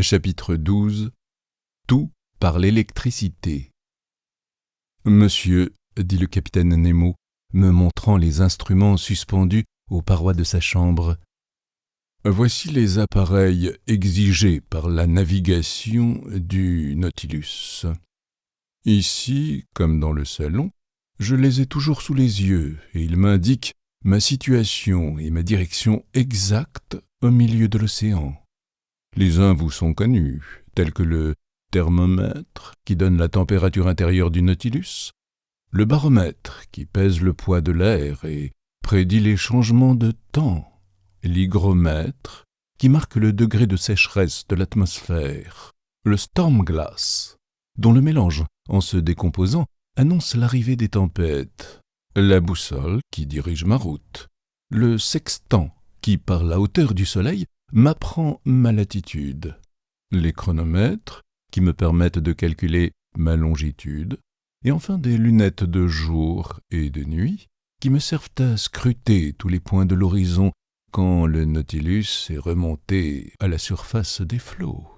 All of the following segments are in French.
Chapitre 12. Tout par l'électricité. Monsieur, dit le capitaine Nemo, me montrant les instruments suspendus aux parois de sa chambre, voici les appareils exigés par la navigation du Nautilus. Ici, comme dans le salon, je les ai toujours sous les yeux et ils m'indiquent ma situation et ma direction exacte au milieu de l'océan. Les uns vous sont connus, tels que le thermomètre qui donne la température intérieure du Nautilus, le baromètre qui pèse le poids de l'air et prédit les changements de temps, l'hygromètre qui marque le degré de sécheresse de l'atmosphère, le storm-glass dont le mélange, en se décomposant, annonce l'arrivée des tempêtes, la boussole qui dirige ma route, le sextant qui, par la hauteur du soleil, m'apprend ma latitude, les chronomètres qui me permettent de calculer ma longitude, et enfin des lunettes de jour et de nuit qui me servent à scruter tous les points de l'horizon quand le Nautilus est remonté à la surface des flots.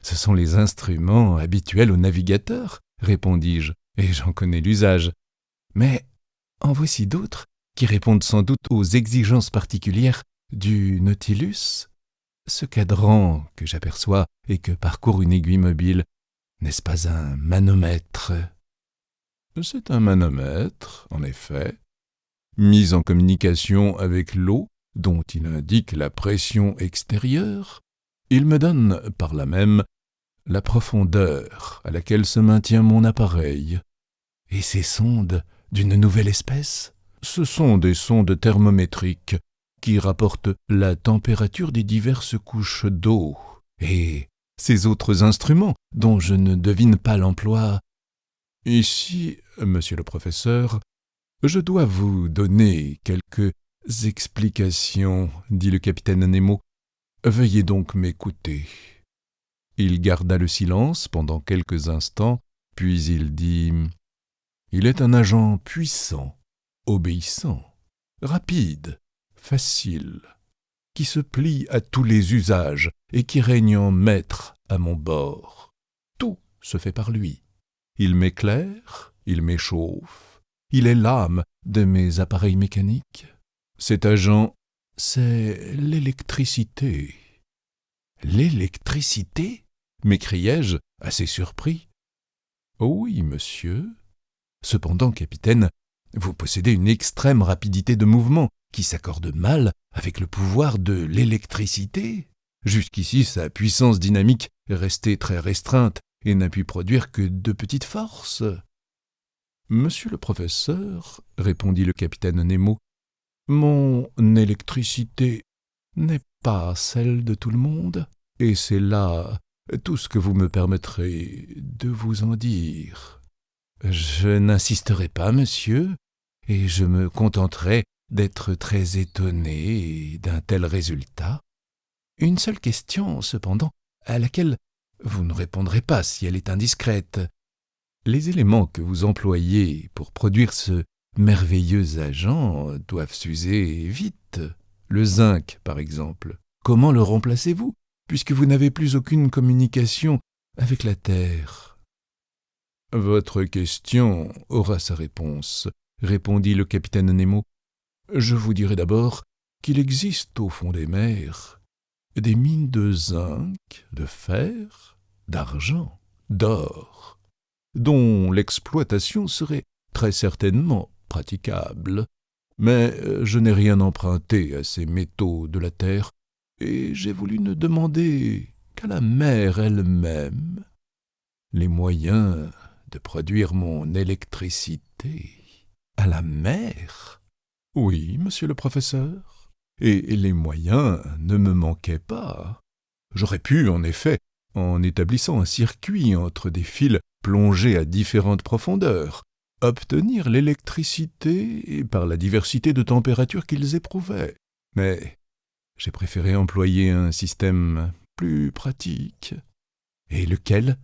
Ce sont les instruments habituels aux navigateurs, répondis-je, et j'en connais l'usage. Mais en voici d'autres qui répondent sans doute aux exigences particulières du Nautilus. Ce cadran que j'aperçois et que parcourt une aiguille mobile, n'est-ce pas un manomètre ? C'est un manomètre, en effet, mis en communication avec l'eau dont il indique la pression extérieure. Il me donne, par là même, la profondeur à laquelle se maintient mon appareil. Et ces sondes d'une nouvelle espèce ? Ce sont des sondes thermométriques qui rapportent la température des diverses couches d'eau. Et ces autres instruments, dont je ne devine pas l'emploi. Ici, monsieur le professeur, je dois vous donner quelques explications, dit le capitaine Nemo. Veuillez donc m'écouter. Il garda le silence pendant quelques instants, puis il dit « Il est un agent puissant, obéissant, rapide, facile, qui se plie à tous les usages et qui règne en maître à mon bord. Tout se fait par lui. Il m'éclaire, il m'échauffe, il est l'âme de mes appareils mécaniques. Cet agent, c'est l'électricité. » « L'électricité » m'écriai-je, assez surpris. « Oui, monsieur. Cependant, capitaine, vous possédez une extrême rapidité de mouvement qui s'accorde mal avec le pouvoir de l'électricité. Jusqu'ici, sa puissance dynamique est restée très restreinte et n'a pu produire que de petites forces. »« Monsieur le professeur, répondit le capitaine Nemo, mon électricité n'est pas celle de tout le monde, et c'est là tout ce que vous me permettrez de vous en dire. Je n'insisterai pas, monsieur, et je me contenterai d'être très étonné d'un tel résultat. Une seule question, cependant, à laquelle vous ne répondrez pas si elle est indiscrète. Les éléments que vous employez pour produire ce merveilleux agent doivent s'user vite. Le zinc, par exemple. Comment le remplacez-vous, puisque vous n'avez plus aucune communication avec la Terre ? Votre question aura sa réponse, répondit le capitaine Nemo. Je vous dirai d'abord qu'il existe au fond des mers des mines de zinc, de fer, d'argent, d'or, dont l'exploitation serait très certainement praticable. Mais je n'ai rien emprunté à ces métaux de la terre, et j'ai voulu ne demander qu'à la mer elle-même les moyens de produire mon électricité. À la mer ? Oui, monsieur le professeur. Et les moyens ne me manquaient pas. J'aurais pu, en effet, en établissant un circuit entre des fils plongés à différentes profondeurs, obtenir l'électricité par la diversité de températures qu'ils éprouvaient. Mais j'ai préféré employer un système plus pratique. Et lequel ?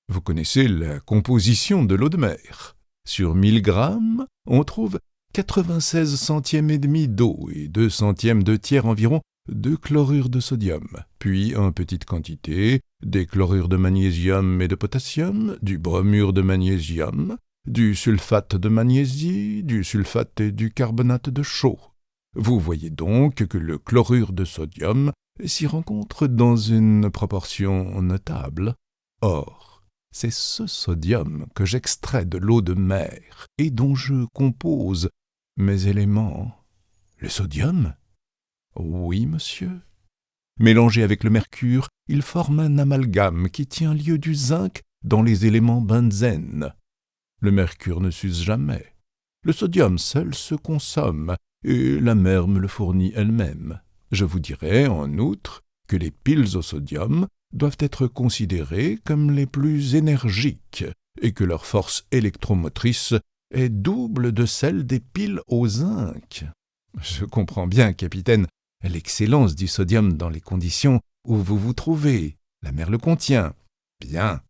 Vous connaissez la composition de l'eau de mer. Sur 1000 grammes, on trouve 96 centièmes et demi d'eau et 2 centièmes de tiers environ de chlorure de sodium, puis en petite quantité, des chlorures de magnésium et de potassium, du bromure de magnésium, du sulfate de magnésie, du sulfate et du carbonate de chaux. Vous voyez donc que le chlorure de sodium s'y rencontre dans une proportion notable. Or, c'est ce sodium que j'extrais de l'eau de mer et dont je compose mes éléments. Le sodium ? Oui, monsieur. Mélangé avec le mercure, il forme un amalgame qui tient lieu du zinc dans les éléments benzène. Le mercure ne s'use jamais. Le sodium seul se consomme, et la mer me le fournit elle-même. Je vous dirai, en outre, que les piles au sodium doivent être considérées comme les plus énergiques, et que leur force électromotrice est double de celle des piles au zinc. Je comprends bien, capitaine, l'excellence du sodium dans les conditions où vous vous trouvez. La mer le contient. Bien.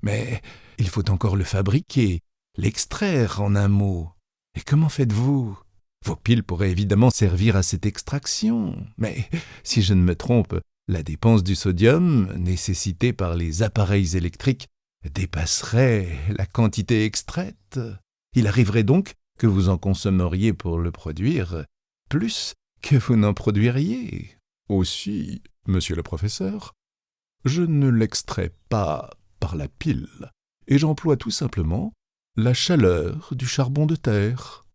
Mais il faut encore le fabriquer, l'extraire en un mot. Et comment faites-vous ? Vos piles pourraient évidemment servir à cette extraction. Mais, si je ne me trompe, la dépense du sodium, nécessitée par les appareils électriques, dépasserait la quantité extraite. Il arriverait donc que vous en consommeriez pour le produire plus que vous n'en produiriez. Aussi, monsieur le professeur, je ne l'extrais pas par la pile, et j'emploie tout simplement la chaleur du charbon de terre.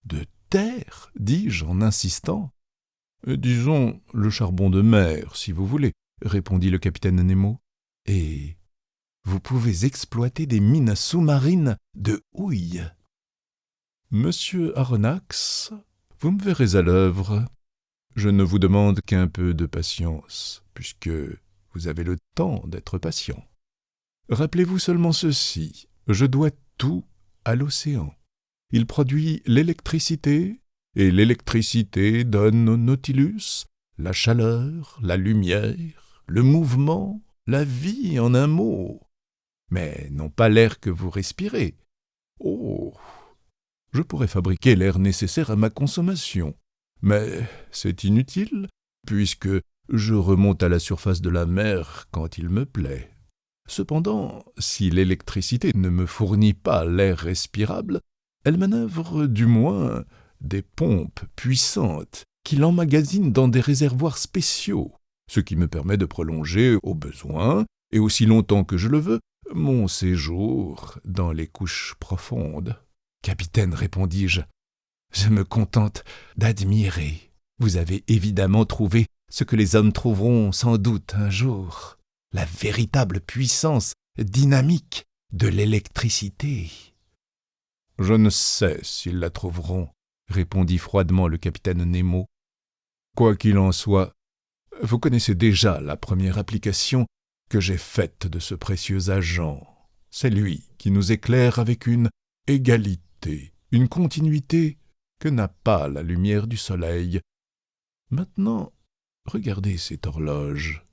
De terre, dis-je en insistant. Disons le charbon de mer, si vous voulez, répondit le capitaine Nemo. Et vous pouvez exploiter des mines sous-marines de houille. Monsieur Aronnax, vous me verrez à l'œuvre. Je ne vous demande qu'un peu de patience, puisque vous avez le temps d'être patient. Rappelez-vous seulement ceci, je dois tout à l'océan. Il produit l'électricité, et l'électricité donne au Nautilus la chaleur, la lumière, le mouvement, la vie en un mot. Mais non pas l'air que vous respirez. Oh, je pourrais fabriquer l'air nécessaire à ma consommation, mais c'est inutile, puisque je remonte à la surface de la mer quand il me plaît. Cependant, si l'électricité ne me fournit pas l'air respirable, elle manœuvre du moins des pompes puissantes qui l'emmagasinent dans des réservoirs spéciaux, ce qui me permet de prolonger au besoin, et aussi longtemps que je le veux, mon séjour dans les couches profondes. Capitaine, répondis-je, je me contente d'admirer. Vous avez évidemment trouvé ce que les hommes trouveront sans doute un jour, la véritable puissance dynamique de l'électricité. Je ne sais s'ils la trouveront, répondit froidement le capitaine Nemo. Quoi qu'il en soit, vous connaissez déjà la première application que j'ai faite de ce précieux agent. C'est lui qui nous éclaire avec une égalité, une continuité que n'a pas la lumière du soleil. Maintenant, regardez cette horloge.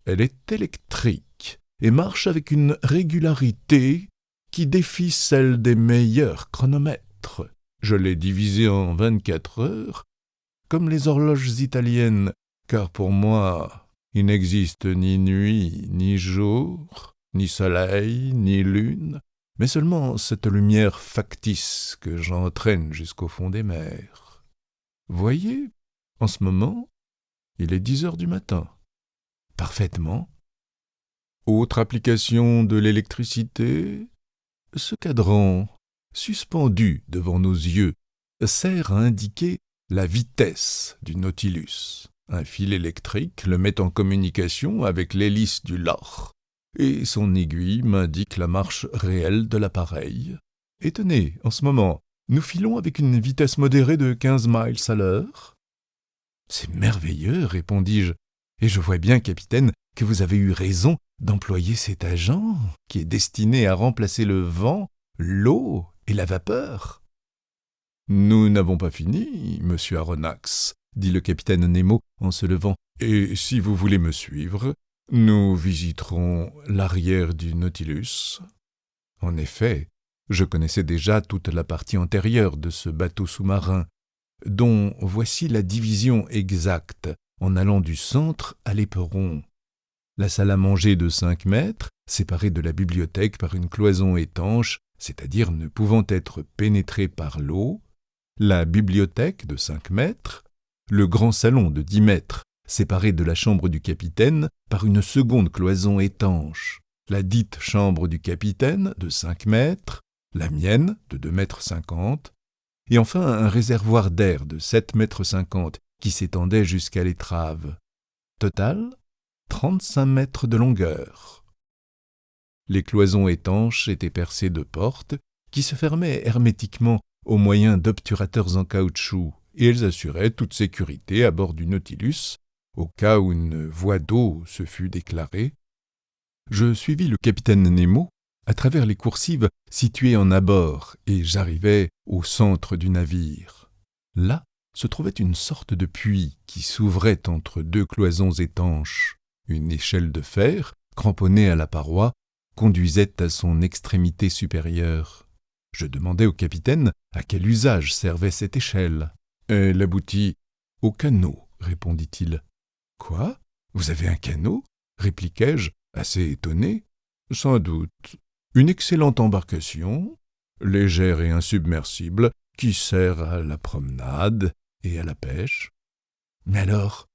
Elle est électrique et marche avec une régularité qui défie celle des meilleurs chronomètres. Je l'ai divisée en 24 heures, comme les horloges italiennes, car pour moi, il n'existe ni nuit, ni jour, ni soleil, ni lune, mais seulement cette lumière factice que j'entraîne jusqu'au fond des mers. Voyez, en ce moment, il est 10 heures du matin. Parfaitement. Autre application de l'électricité, ce cadran, suspendu devant nos yeux, sert à indiquer la vitesse du Nautilus. Un fil électrique le met en communication avec l'hélice du leurre, et son aiguille m'indique la marche réelle de l'appareil. Et tenez, en ce moment, nous filons avec une vitesse modérée de 15 miles à l'heure. C'est merveilleux, répondis-je, et je vois bien, capitaine, que vous avez eu raison d'employer cet agent qui est destiné à remplacer le vent, l'eau et la vapeur. Nous n'avons pas fini, monsieur Aronnax, dit le capitaine Nemo en se levant, et si vous voulez me suivre, nous visiterons l'arrière du Nautilus. En effet, je connaissais déjà toute la partie antérieure de ce bateau sous-marin, dont voici la division exacte en allant du centre à l'éperon. La salle à manger de 5 mètres, séparée de la bibliothèque par une cloison étanche, c'est-à-dire ne pouvant être pénétrée par l'eau, la bibliothèque de 5 mètres, le grand salon de 10 mètres, séparé de la chambre du capitaine par une seconde cloison étanche, la dite chambre du capitaine de 5 mètres, la mienne de 2,50 mètres, et enfin un réservoir d'air de 7,50 mètres qui s'étendait jusqu'à l'étrave. Total, 35 mètres de longueur. Les cloisons étanches étaient percées de portes qui se fermaient hermétiquement au moyen d'obturateurs en caoutchouc, et elles assuraient toute sécurité à bord du Nautilus, au cas où une voie d'eau se fût déclarée. Je suivis le capitaine Nemo à travers les coursives situées en abord, et j'arrivai au centre du navire. Là se trouvait une sorte de puits qui s'ouvrait entre deux cloisons étanches. Une échelle de fer, cramponnée à la paroi, conduisait à son extrémité supérieure. Je demandai au capitaine à quel usage servait cette échelle. « Elle aboutit au canot, répondit-il. « Quoi ? Vous avez un canot ? Répliquai-je, assez étonné. « Sans doute. Une excellente embarcation, légère et insubmersible, qui sert à la promenade et à la pêche. Mais alors,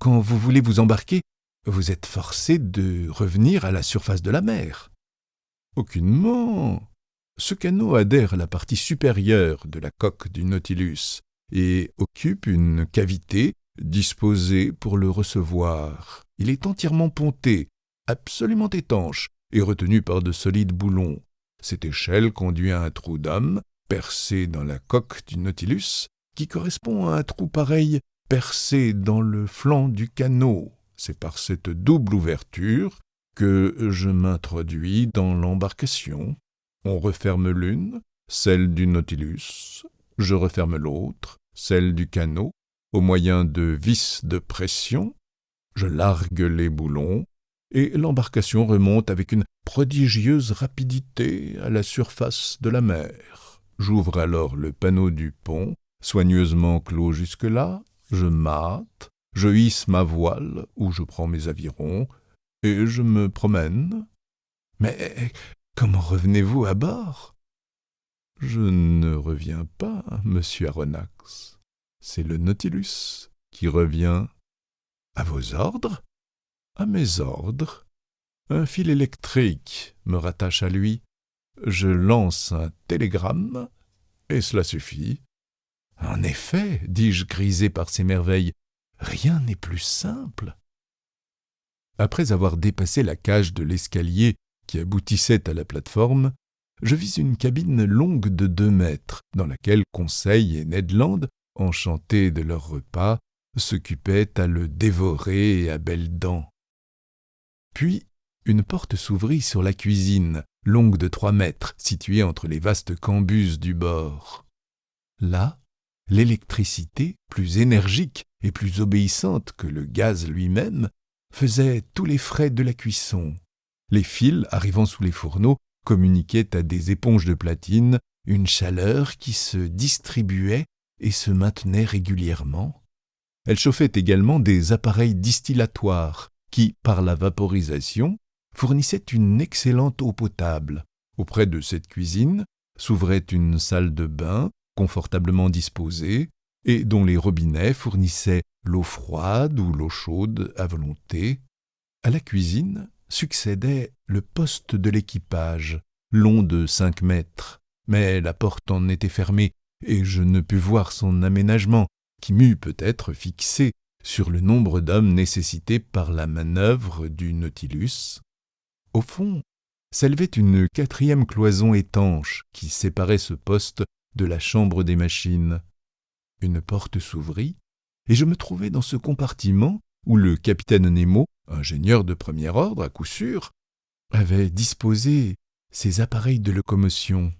quand vous voulez vous embarquer, vous êtes forcé de revenir à la surface de la mer. » « Aucunement. Ce canot adhère à la partie supérieure de la coque du Nautilus et occupe une cavité disposée pour le recevoir. Il est entièrement ponté, absolument étanche et retenu par de solides boulons. Cette échelle conduit à un trou d'homme percé dans la coque du Nautilus qui correspond à un trou pareil percé dans le flanc du canot. C'est par cette double ouverture que je m'introduis dans l'embarcation. On referme l'une, celle du Nautilus. Je referme l'autre, celle du canot, au moyen de vis de pression. Je largue les boulons et l'embarcation remonte avec une prodigieuse rapidité à la surface de la mer. J'ouvre alors le panneau du pont, soigneusement clos jusque-là. Je mâte, je hisse ma voile ou je prends mes avirons et je me promène. Mais comment revenez-vous à bord ? Je ne reviens pas, monsieur Aronnax. C'est le Nautilus qui revient. À vos ordres ? À mes ordres. Un fil électrique me rattache à lui. Je lance un télégramme et cela suffit. En effet, dis-je grisé par ces merveilles, rien n'est plus simple. Après avoir dépassé la cage de l'escalier qui aboutissait à la plateforme, je vis une cabine longue de 2 mètres, dans laquelle Conseil et Ned Land, enchantés de leur repas, s'occupaient à le dévorer et à belles dents. Puis, une porte s'ouvrit sur la cuisine, longue de 3 mètres, située entre les vastes cambuses du bord. Là, l'électricité, plus énergique et plus obéissante que le gaz lui-même, faisait tous les frais de la cuisson. Les fils, arrivant sous les fourneaux, communiquaient à des éponges de platine une chaleur qui se distribuait et se maintenait régulièrement. Elle chauffait également des appareils distillatoires qui, par la vaporisation, fournissaient une excellente eau potable. Auprès de cette cuisine s'ouvrait une salle de bain confortablement disposée et dont les robinets fournissaient l'eau froide ou l'eau chaude à volonté. À la cuisine succédait le poste de l'équipage, long de 5 mètres, mais la porte en était fermée et je ne pus voir son aménagement, qui m'eût peut-être fixé sur le nombre d'hommes nécessités par la manœuvre du Nautilus. Au fond, s'élevait une 4e cloison étanche qui séparait ce poste de la chambre des machines. Une porte s'ouvrit, et je me trouvai dans ce compartiment où le capitaine Nemo, ingénieur de premier ordre à coup sûr, avait disposé ses appareils de locomotion.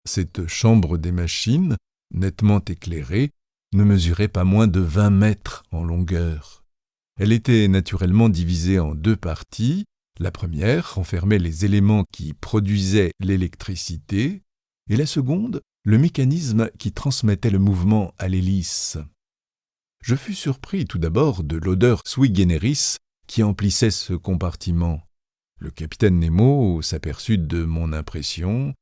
Cette chambre des machines, nettement éclairée, ne mesurait pas moins de 20 mètres en longueur. Elle était naturellement divisée en 2 parties. La première renfermait les éléments qui produisaient l'électricité, et la seconde, le mécanisme qui transmettait le mouvement à l'hélice. Je fus surpris tout d'abord de l'odeur sui generis qui emplissait ce compartiment. Le capitaine Nemo s'aperçut de mon impression.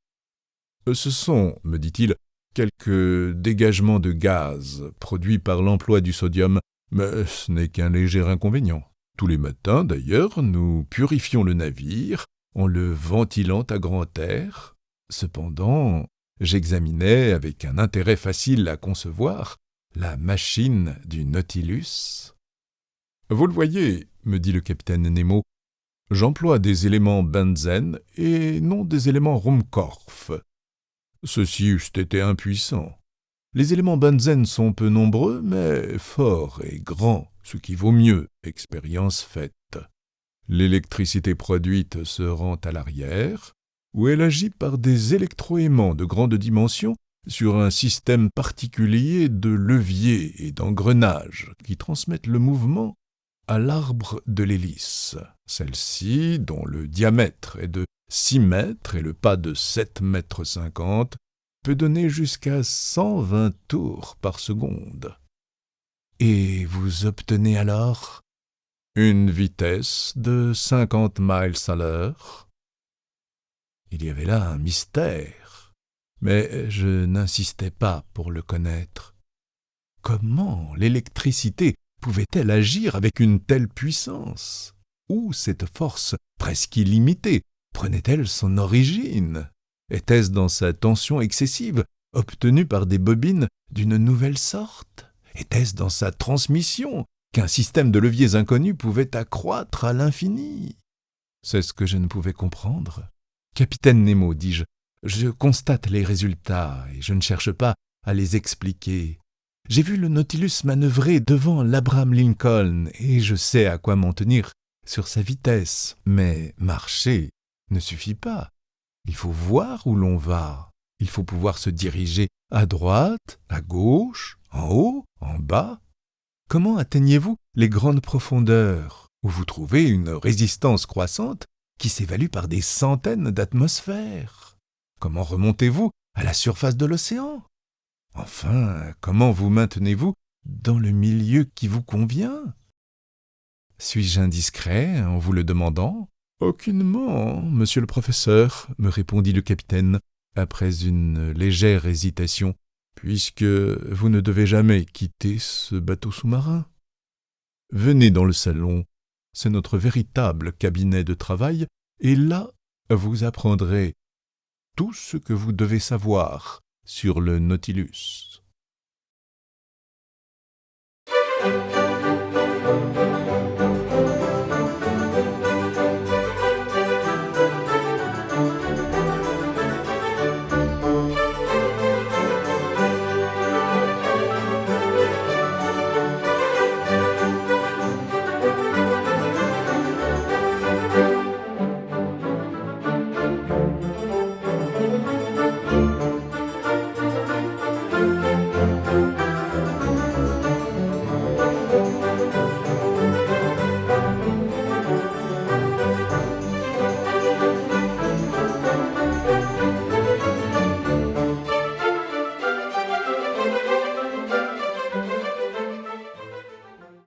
« Ce sont, me dit-il, quelques dégagements de gaz produits par l'emploi du sodium, mais ce n'est qu'un léger inconvénient. Tous les matins, d'ailleurs, nous purifions le navire en le ventilant à grand air. Cependant, j'examinais avec un intérêt facile à concevoir la machine du Nautilus. « Vous le voyez, me dit le capitaine Nemo, j'emploie des éléments benzène et non des éléments Ruhmkorff. Ceux-ci eussent été impuissants. Les éléments benzène sont peu nombreux, mais forts et grands, ce qui vaut mieux, expérience faite. L'électricité produite se rend à l'arrière, où elle agit par des électroaimants de grande dimension sur un système particulier de leviers et d'engrenages qui transmettent le mouvement à l'arbre de l'hélice. Celle-ci, dont le diamètre est de 6 mètres et le pas de 7,50 mètres, peut donner jusqu'à 120 tours par seconde. Et vous obtenez alors une vitesse de 50 miles à l'heure. Il y avait là un mystère, mais je n'insistais pas pour le connaître. Comment l'électricité pouvait-elle agir avec une telle puissance? Où cette force presque illimitée prenait-elle son origine? Était-ce dans sa tension excessive, obtenue par des bobines d'une nouvelle sorte? Était-ce dans sa transmission qu'un système de leviers inconnus pouvait accroître à l'infini? C'est ce que je ne pouvais comprendre. « Capitaine Nemo, dis-je, je constate les résultats et je ne cherche pas à les expliquer. J'ai vu le Nautilus manœuvrer devant l'Abraham Lincoln et je sais à quoi m'en tenir sur sa vitesse. Mais marcher ne suffit pas. Il faut voir où l'on va. Il faut pouvoir se diriger à droite, à gauche, en haut, en bas. Comment atteignez-vous les grandes profondeurs où vous trouvez une résistance croissante qui s'évalue par des centaines d'atmosphères? Comment remontez-vous à la surface de l'océan? Enfin, comment vous maintenez-vous dans le milieu qui vous convient? Suis-je indiscret en vous le demandant? Aucunement, monsieur le professeur, me répondit le capitaine, après une légère hésitation, puisque vous ne devez jamais quitter ce bateau sous-marin. Venez dans le salon, c'est notre véritable cabinet de travail, et là, vous apprendrez tout ce que vous devez savoir sur le Nautilus.